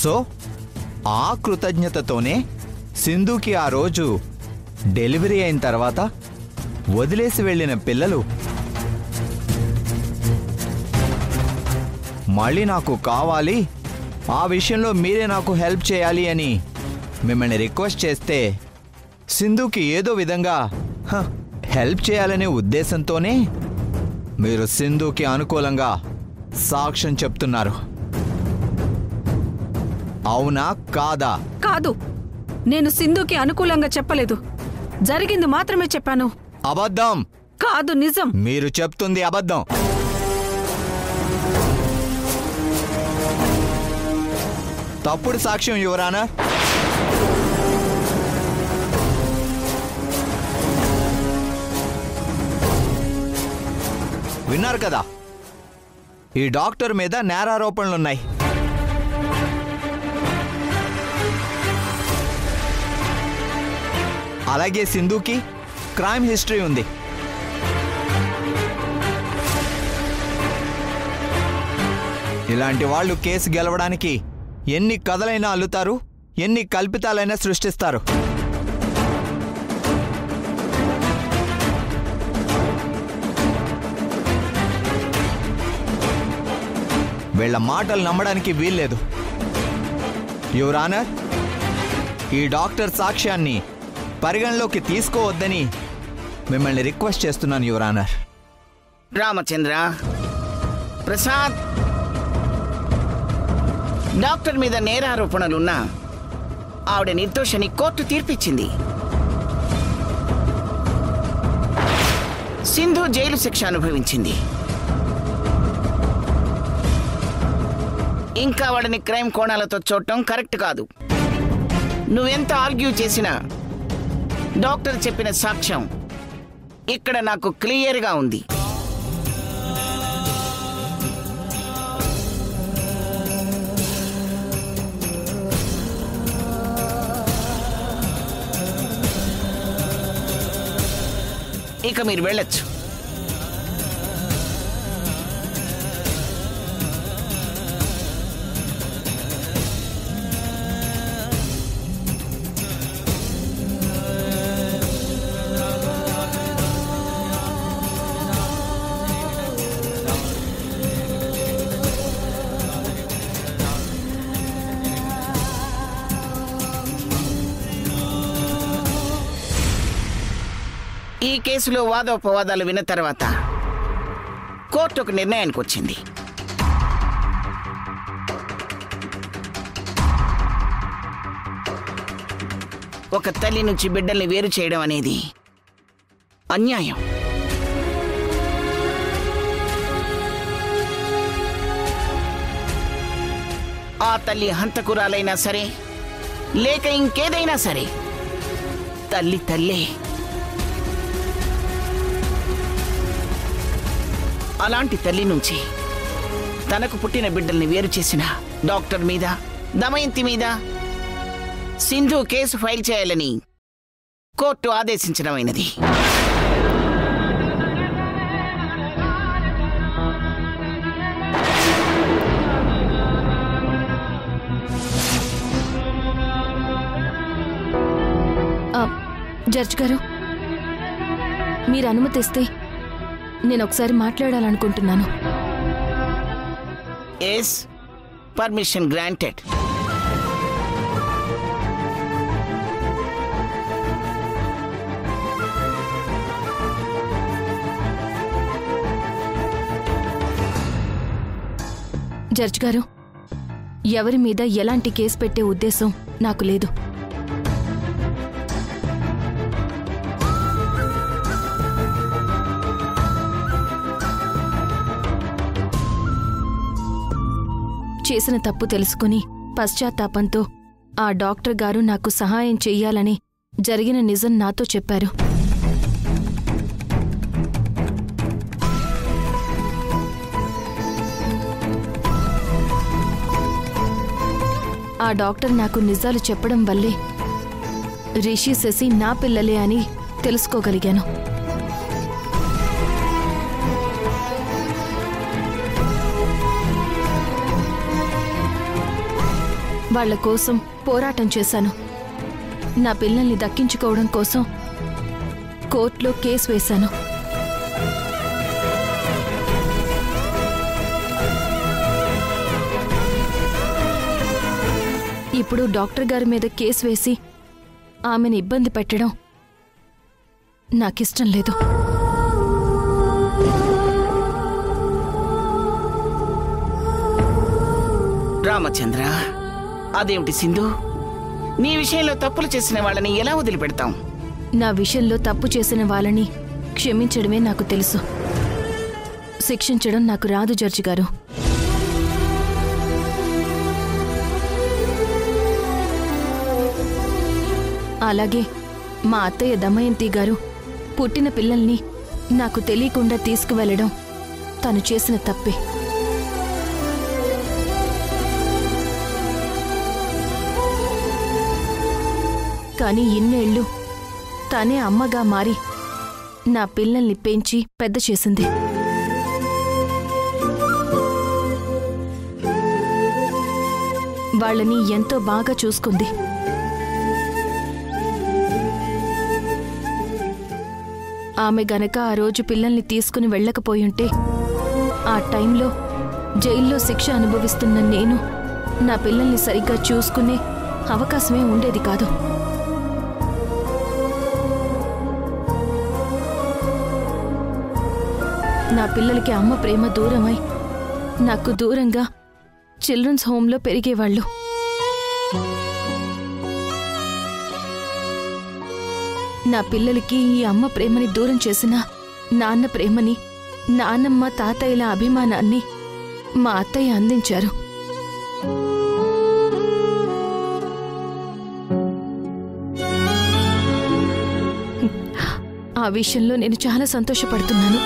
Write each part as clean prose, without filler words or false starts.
So ఆ కృతజ్ఞతతోనే సింధుకి ఆ రోజు డెలివరీ అయిన తర్వాత వదిలేసి వెళ్ళిన పిల్లలు మళ్ళీ నాకు కావాలి, ఆ విషయంలో మీరే నాకు హెల్ప్ చేయాలి అని మిమ్మల్ని రిక్వెస్ట్ చేస్తే సింధుకి ఏదో విధంగా హెల్ప్ చేయాలనే ఉద్దేశంతోనే మీరు సింధుకి అనుకూలంగా సాక్ష్యం చెప్తున్నారు. అవునా కాదా? కాదు, నేను సింధుకి అనుకూలంగా చెప్పలేదు. జరిగింది మాత్రమే చెప్పాను. అబద్ధం. కాదు, నిజం. మీరు చెప్తుంది అబద్ధం. తప్పుడు సాక్ష్యం యువరానా. విన్నారు కదా, ఈ డాక్టర్ మీద నేరారోపణలున్నాయి. అలాగే సింధుకి క్రైమ్ హిస్టరీ ఉంది. ఇలాంటి వాళ్ళు కేసు గెలవడానికి ఎన్ని కథలైనా అల్లుతారు, ఎన్ని కల్పితాలైనా సృష్టిస్తారు. వీళ్ళ మాటలు నమ్మడానికి వీల్లేదు. యువర్ ఆనర్, ఈ డాక్టర్ సాక్ష్యాన్ని పరిగణలోకి తీసుకోవద్దని మిమ్మల్ని రిక్వెస్ట్ చేస్తున్నాను your honour. Ramachandra Prasad, doctor మీద నేరారోపణలున్నా ఆవిడ నిర్దోషని కోర్టు తీర్పిచ్చింది. సింధు జైలు శిక్ష అనుభవించింది. ఇంకా వాడిని క్రైమ్ కోణాలతో చూడటం కరెక్ట్ కాదు. నువ్వెంత ఆర్గ్యూ చేసినా డాక్టర్ చెప్పిన సాక్ష్యం ఇక్కడ నాకు క్లియర్గా ఉంది. ఇక మీరు వెళ్ళొచ్చు. ఈ కేసులో వాదోపవాదాలు విన్న తర్వాత కోర్టు ఒక నిర్ణయానికి వచ్చింది. ఒక తల్లి నుంచి బిడ్డల్ని వేరు చేయడం అనేది అన్యాయం. ఆ తల్లి హంతకురాలైనా సరే లేక ఇంకేదైనా సరే తల్లి తల్లే. అలాంటి తల్లి నుంచి తనకు పుట్టిన బిడ్డల్ని వేరు చేసిన డాక్టర్ మీద, దమయంతి మీద సింధు కేసు ఫైల్ చేయాలని కోర్టు ఆదేశించడమైనది. జడ్జ్ గారు, మీరు అనుమతిస్తే నేను ఒకసారి మాట్లాడాలనుకుంటున్నాను. Yes, permission granted. జడ్జ్ గారు, ఎవరి మీద ఎలాంటి కేసు పెట్టే ఉద్దేశం నాకు లేదు. చేసిన తప్పు తెలుసుకుని పశ్చాత్తాపంతో ఆ డాక్టర్ గారు నాకు సహాయం చెయ్యాలని జరిగిన నిజం నాతో చెప్పారు. ఆ డాక్టర్ నాకు నిజాలు చెప్పడం వల్లే రిషి, శశి నా పిల్లలే అని తెలుసుకోగలిగాను. వాళ్ళ కోసం పోరాటం చేశాను. నా పిల్లల్ని దక్కించుకోవడం కోసం కోర్టులో కేసు వేశాను. ఇప్పుడు డాక్టర్ గారి మీద కేసు వేసి ఆమెను ఇబ్బంది పెట్టడం నాకిష్టం లేదు. రామచంద్ర, అదేమిటి సింధు, నీ విషయంలో తప్పులు చేసిన వాళ్ళని ఎలా వదిలిపెడతాం? నా విషయంలో తప్పు చేసిన వాళ్ళని క్షమించడమే నాకు తెలుసు, శిక్షించడం నాకు రాదు జడ్జి గారు. అలాగే మా అత్తయ్య దమయంతి గారు పుట్టిన పిల్లల్ని నాకు తెలియకుండా తీసుకువెళ్లడం తను చేసిన తప్పే. కానీ ఇన్నేళ్లు తానే అమ్మగా మారి నా పిల్లల్ని పెంచి పెద్ద చేసింది. వాళ్ళని ఎంతో బాగా చూసుకుంది. ఆమె గనక ఆ రోజు పిల్లల్ని తీసుకుని వెళ్ళకపోయుంటే ఆ టైంలో జైల్లో శిక్ష అనుభవిస్తున్న నేను నా పిల్లల్ని సరిగ్గా చూసుకునే అవకాశమే ఉండేది కాదు. నా పిల్లలకి అమ్మ ప్రేమ దూరమై నాకు దూరంగా చిల్డ్రన్స్ హోంలో పెరిగేవాళ్ళు. నా పిల్లలకి ఈ అమ్మ ప్రేమని దూరం చేసిన నాన్న ప్రేమని, నాన్నమ్మ తాతయ్యల అభిమానాన్ని మా అత్తయ్య అందించారు. ఆ విషయంలో నేను చాలా సంతోషపడుతున్నాను.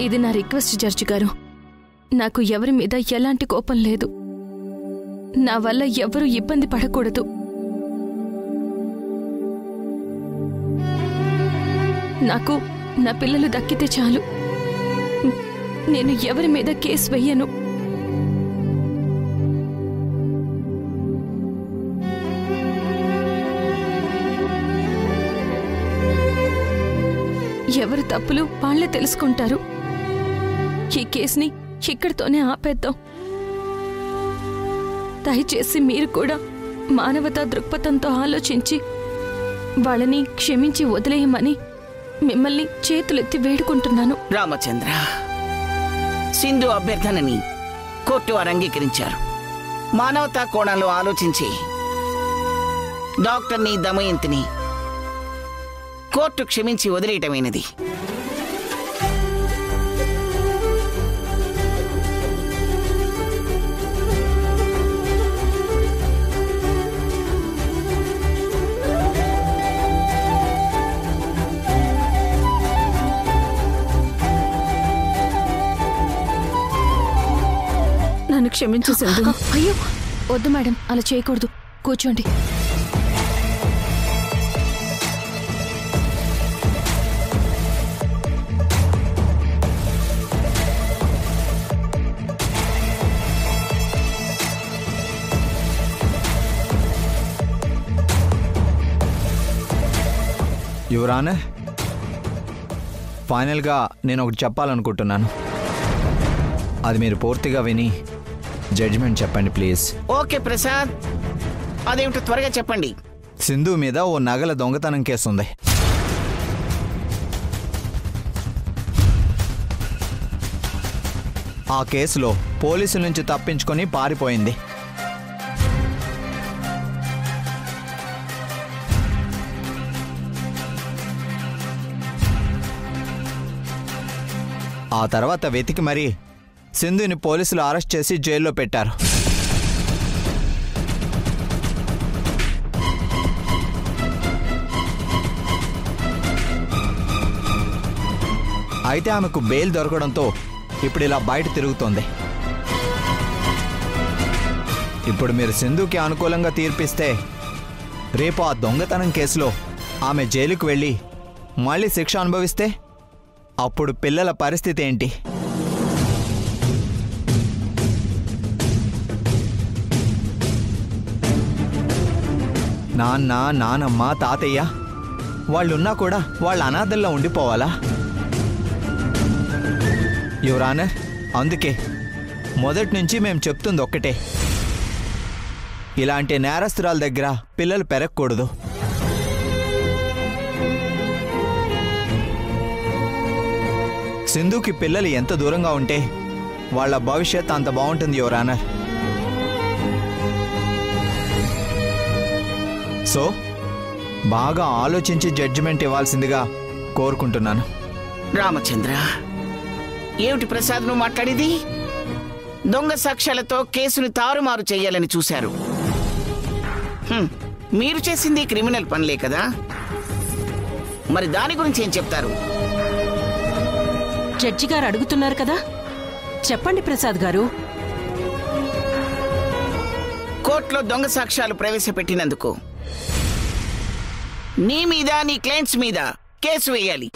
ఇది నా రిక్వెస్ట్ జడ్జి గారు. నాకు ఎవరి మీద ఎలాంటి కోపం లేదు. నా వల్ల ఎవరూ ఇబ్బంది పడకూడదు. నాకు నా పిల్లలు దక్కితే చాలు. నేను ఎవరి మీద కేసు వెయ్యను. ఎవరి తప్పులు వాళ్లే తెలుసుకుంటారు. ఈ కేసుని ఇక్కడితోనే ఆపేద్దాం. దయచేసి మీరు కూడా మానవతా దృక్పథంతో ఆలోచించి వాళ్ళని క్షమించి వదిలేయమని మిమ్మల్ని చేతులెత్తి వేడుకుంటున్నాను. రామచంద్ర, సింధు అభ్యర్థనని కోర్టు వారు అంగీకరించారు. మానవతా కోణంలో ఆలోచించి డాక్టర్ని దమయంతిని కోర్టు క్షమించి వదిలేయటమైనది. నన్ను క్షమించు సింధు. అయ్యో వద్దు మేడం, అలా చేయకూడదు. కూర్చోండి. యువర్ ఆనర్, ఫైనల్గా నేను ఒకటి చెప్పాలనుకుంటున్నాను. అది మీరు పూర్తిగా విని జడ్జిమెంట్ చెప్పండి ప్లీజ్. ఓకే ప్రసాద్, అదేమిటో త్వరగా చెప్పండి. సింధు మీద ఓ నగల దొంగతనం కేసు ఉంది. ఆ కేసులో పోలీసుల నుంచి తప్పించుకొని పారిపోయింది. ఆ తర్వాత వెతికి మరీ సింధుని పోలీసులు అరెస్ట్ చేసి జైల్లో పెట్టారు. అయితే ఆమెకు బెయిల్ దొరకడంతో ఇప్పుడు ఇలా బయట తిరుగుతోంది. ఇప్పుడు మీరు సింధుకి అనుకూలంగా తీర్పిస్తే రేపు ఆ దొంగతనం కేసులో ఆమె జైలుకు వెళ్ళి మళ్ళీ శిక్ష అనుభవిస్తే అప్పుడు పిల్లల పరిస్థితి ఏంటి? నాన్న, నానమ్మ, తాతయ్య వాళ్ళున్నా కూడా వాళ్ళ అనాథల్లో ఉండిపోవాలా? యువర్ ఆనర్, అందుకే మొదటి నుంచి మేము చెప్తుంది ఒక్కటే, ఇలాంటి నేరస్తురాల దగ్గర పిల్లలు పెరగకూడదు. సింధుకి పిల్లలు ఎంత దూరంగా ఉంటే వాళ్ళ భవిష్యత్ అంత బాగుంటుంది యువర్ ఆనర్. సో బాగా ఆలోచించి జడ్జిమెంట్ ఇవ్వాల్సిందిగా కోరుకుంటున్నాను. రామచంద్ర, ఏమిటి ప్రసాద్ నువ్వు మాట్లాడేది? దొంగ సాక్ష్యాలతో కేసును తారుమారు చేయాలని చూశారు. మీరు చేసింది క్రిమినల్ పనులే కదా, మరి దాని గురించి ఏం చెప్తారు? జడ్జి గారు అడుగుతున్నారు కదా, చెప్పండి ప్రసాద్ గారు. కోర్టులో దొంగ సాక్ష్యాలు ప్రవేశపెట్టినందుకు నీ మీద, నీ క్లయింట్స్ మీద కేసు వేయాలి.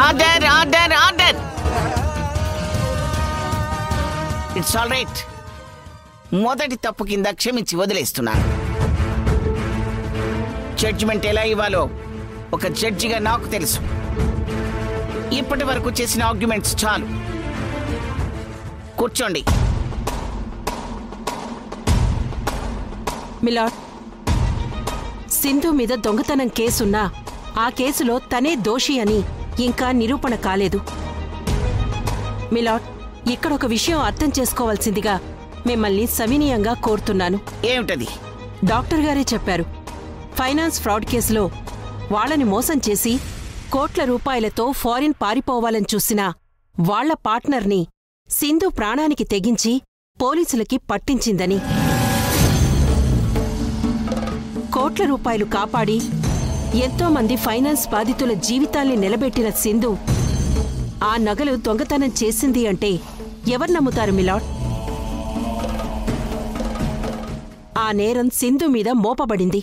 Order, order, order. It's all right. మొదటి తప్పు కింద క్షమించి వదిలేస్తున్నాను. జడ్జిమెంట్ ఎలా ఇవ్వాలో ఒక జడ్జిగా నాకు తెలుసు. ఇప్పటి వరకు చేసిన ఆర్గ్యుమెంట్స్ చాలు. కూర్చోండి. మిలాడ్, సింధు మీద దొంగతనం కేసున్నా ఆ కేసులో తనే దోషి అని ఇంకా నిరూపణ కాలేదు. మిలాడ్, ఇక్కడ ఒక విషయం అర్థం చేసుకోవాల్సిందిగా మిమ్మల్ని సవినీయంగా కోరుతున్నాను. ఏమిటది? డాక్టర్ గారే చెప్పారు, ఫైనాన్స్ ఫ్రాడ్ కేసులో వాళ్ళని మోసం చేసి కోట్ల రూపాయలతో ఫారిన్ పారిపోవాలని చూసిన వాళ్ల పార్ట్నర్ని సింధు ప్రాణానికి తెగించి పోలీసులకి పట్టించిందని. కోట్ల రూపాయలు కాపాడి ఎంతోమంది ఫైనాన్స్ బాధితుల జీవితాల్ని నిలబెట్టిన సింధు ఆ నగలు దొంగతనం చేసింది అంటే ఎవరు నమ్ముతారు మిలాడ్? ఆ నేరం సింధు మీద మోపబడింది.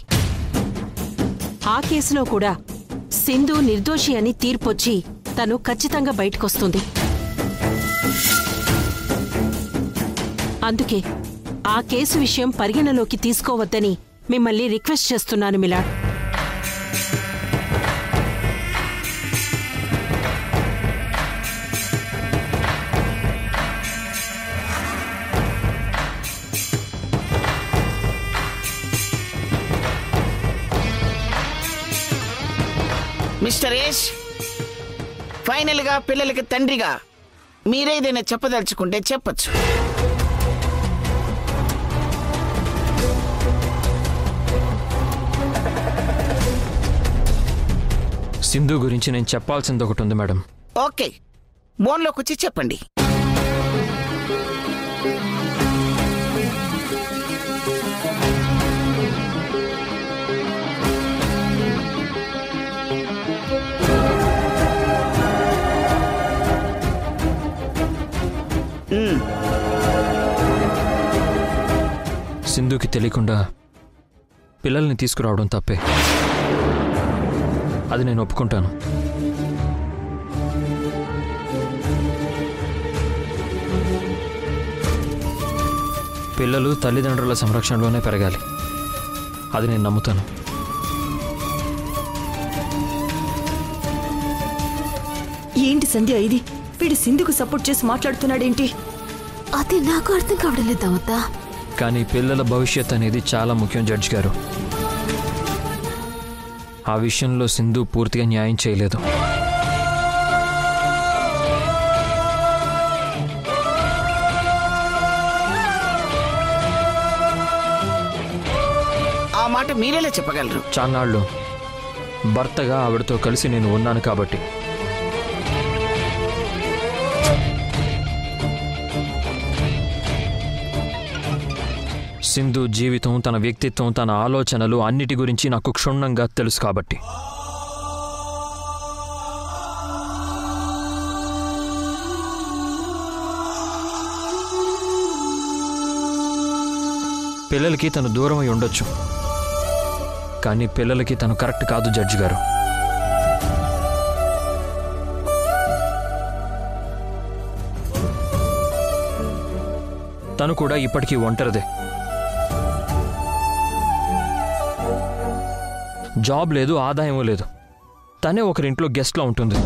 ఆ కేసులో కూడా సింధు నిర్దోషి అని తీర్పొచ్చి తను ఖచ్చితంగా బయటకొస్తుంది. అందుకే ఆ కేసు విషయం పరిగణలోకి తీసుకోవద్దని మిమ్మల్ని రిక్వెస్ట్ చేస్తున్నాను మిలాడ్. మిస్టర్ యష్, ఫైనల్ గా పిల్లలకి తండ్రిగా మీరేదైనా చెప్పదలుచుకుంటే చెప్పచ్చు. సింధు గురించి నేను చెప్పాల్సింది ఒకటి ఉంది మేడం. ఓకే, బోన్లోకి వచ్చి చెప్పండి. సింధుకి తెలియకుండా పిల్లల్ని తీసుకురావడం తప్పే, అది నేను ఒప్పుకుంటాను. పిల్లలు తల్లిదండ్రుల సంరక్షణలోనే పెరగాలి, అది నేను నమ్ముతాను. ఏంటి సంధ్య ఇది? వీడు సింధుకు సపోర్ట్ చేసి మాట్లాడుతున్నాడేంటి? అది నాకు అర్థం కావడం లేదు అవతా. కానీ పిల్లల భవిష్యత్ అనేది చాలా ముఖ్యం జడ్జి గారు. ఆ విషయంలో సింధు పూర్తిగా న్యాయం చేయలేదు. ఆ మాట మీరేలా చెప్పగలరు? చాన్నాళ్ళు భర్తగా ఆవిడతో కలిసి నేను ఉన్నాను కాబట్టి. సింధు జీవితం, తన వ్యక్తిత్వం, తన ఆలోచనలు అన్నిటి గురించి నాకు క్షుణ్ణంగా తెలుసు కాబట్టి. పిల్లలకి తను దూరం అయి ఉండొచ్చు, కానీ పిల్లలకి తను కరెక్ట్ కాదు జడ్జి గారు. తను కూడా ఇప్పటికీ ఒంటరిదే. జాబ్ లేదు, ఆదాయం లేదు. తనే ఒకరింట్లో గెస్ట్లా ఉంటుంది.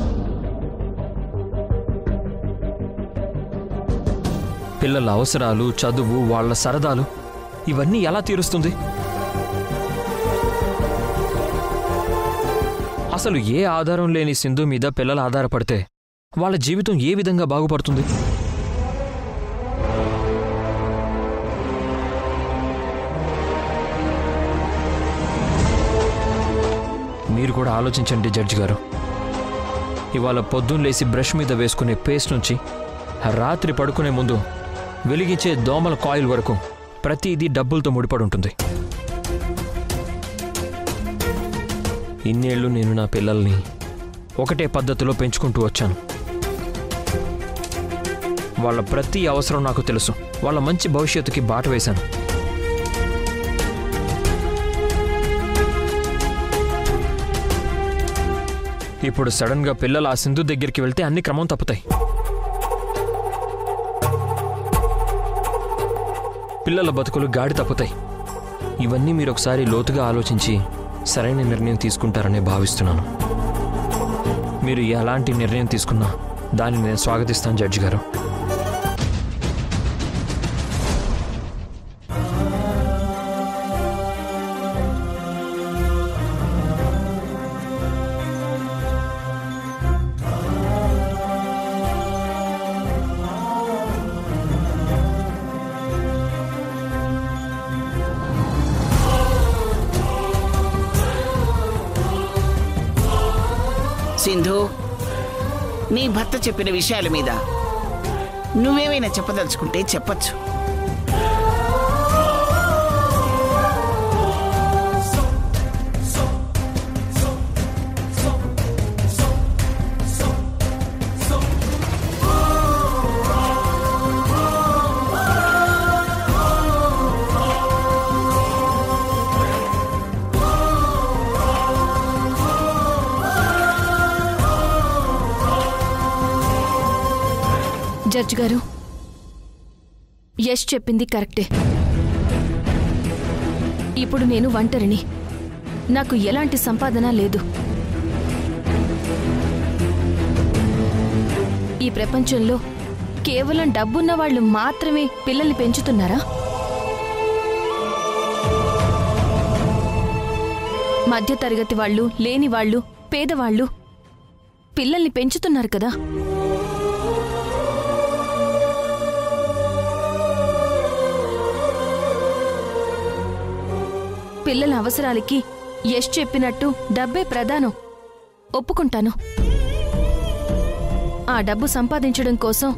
పిల్లల అవసరాలు, చదువు, వాళ్ళ సరదాలు ఇవన్నీ ఎలా తీరుస్తుంది? అసలు ఏ ఆధారం లేని సింధు మీద పిల్లలు ఆధారపడితే వాళ్ళ జీవితం ఏ విధంగా బాగుపడుతుంది? మీరు కూడా ఆలోచించండి జడ్జి గారు. ఇవాళ పొద్దున్న లేసి బ్రష్ మీద వేసుకునే పేస్ట్ నుంచి రాత్రి పడుకునే ముందు వెలిగించే దోమల కాయిల్ వరకు ప్రతిదీ డబ్బులతో ముడిపడి ఉంటుంది. ఇన్నేళ్లు నేను నా పిల్లల్ని ఒకటే పద్ధతిలో పెంచుకుంటూ వచ్చాను. వాళ్ళ ప్రతి అవసరం నాకు తెలుసు. వాళ్ళ మంచి భవిష్యత్తుకి బాట వేశాను. ఇప్పుడు సడన్గా పిల్లలు ఆ సింధు దగ్గరికి వెళ్తే అన్ని క్రమం తప్పుతాయి. పిల్లల బతుకులు గాడి తప్పుతాయి. ఇవన్నీ మీరు ఒకసారి లోతుగా ఆలోచించి సరైన నిర్ణయం తీసుకుంటారని భావిస్తున్నాను. మీరు ఎలాంటి నిర్ణయం తీసుకున్నా దాన్ని నేను స్వాగతిస్తాను జడ్జి గారు. సింధు, నీ భర్త చెప్పిన విషయాల మీద నువ్వేమైనా చెప్పదలుచుకుంటే చెప్పచ్చు. జడ్జి గారు, యష్ చెప్పింది కరెక్టే. ఇప్పుడు నేను ఒంటరిని. నాకు ఎలాంటి సంపాదన లేదు. ఈ ప్రపంచంలో కేవలం డబ్బున్న వాళ్ళు మాత్రమే పిల్లల్ని పెంచుతున్నారా? మధ్యతరగతి వాళ్ళు, లేని వాళ్ళు, పేదవాళ్ళు పిల్లల్ని పెంచుతున్నారు కదా. పిల్లల అవసరాలకి యష్ చెప్పినట్టు డబ్బే ప్రధానం, ఒప్పుకుంటాను. ఆ డబ్బు సంపాదించడం కోసం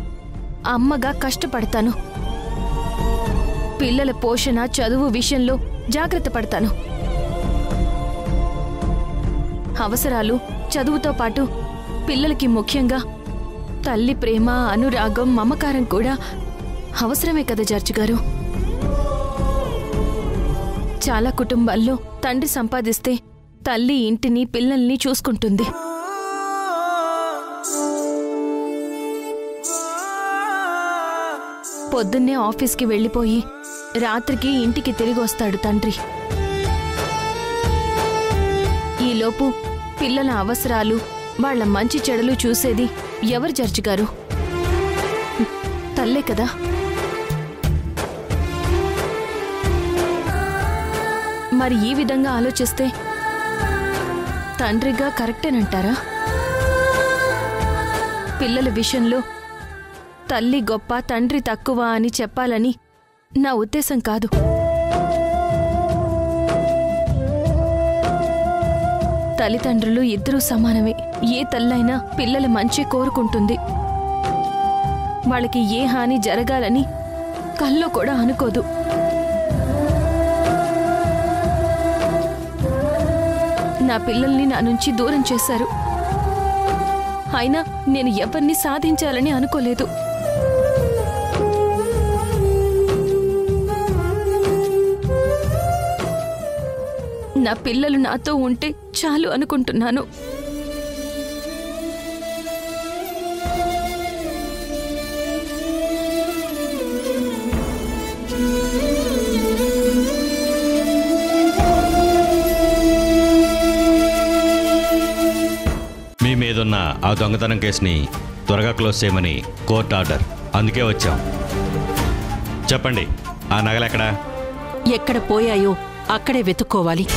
అమ్మగా కష్టపడతాను. పిల్లల పోషణ, చదువు విషయంలో జాగ్రత్త పడతాను. అవసరాలు, చదువుతో పాటు పిల్లలకి ముఖ్యంగా తల్లి ప్రేమ, అనురాగం, మమకారం కూడా అవసరమే కదా జడ్జి గారు. చాలా కుటుంబాల్లో తండ్రి సంపాదిస్తే తల్లి ఇంటిని, పిల్లల్ని చూసుకుంటుంది. పొద్దున్నే ఆఫీస్కి వెళ్ళిపోయి రాత్రికి ఇంటికి తిరిగి వస్తాడు తండ్రి. ఈలోపు పిల్లల అవసరాలు, వాళ్ల మంచి చెడులు చూసేది ఎవరు జడ్జి గారు? తల్లే కదా. మరి ఈ విధంగా ఆలోచిస్తే తండ్రిగా కరెక్టేనంటారా? పిల్లల విషయంలో తల్లి గొప్ప, తండ్రి తక్కువ అని చెప్పాలని నా ఉద్దేశం కాదు. తల్లిదండ్రులు ఇద్దరూ సమానమే. ఏ తల్లైనా పిల్లల మంచి కోరుకుంటుంది. వాళ్ళకి ఏ హాని జరగాలని కల్లో కూడా అనుకోదు. నా పిల్లల్ని నా నుంచి దూరం చేశారు. అయినా నేను ఎవరిని సాధించాలని అనుకోలేదు. నా పిల్లలు నాతో ఉంటే చాలు అనుకుంటున్నాను. మీ మీదున్న ఆ దొంగతనం కేసుని త్వరగా క్లోజ్ చేయమని కోర్టు ఆర్డర్. అందుకే వచ్చాం. చెప్పండి, ఆ నగలెక్కడా? ఎక్కడ పోయాయో అక్కడే వెతుక్కోవాలి.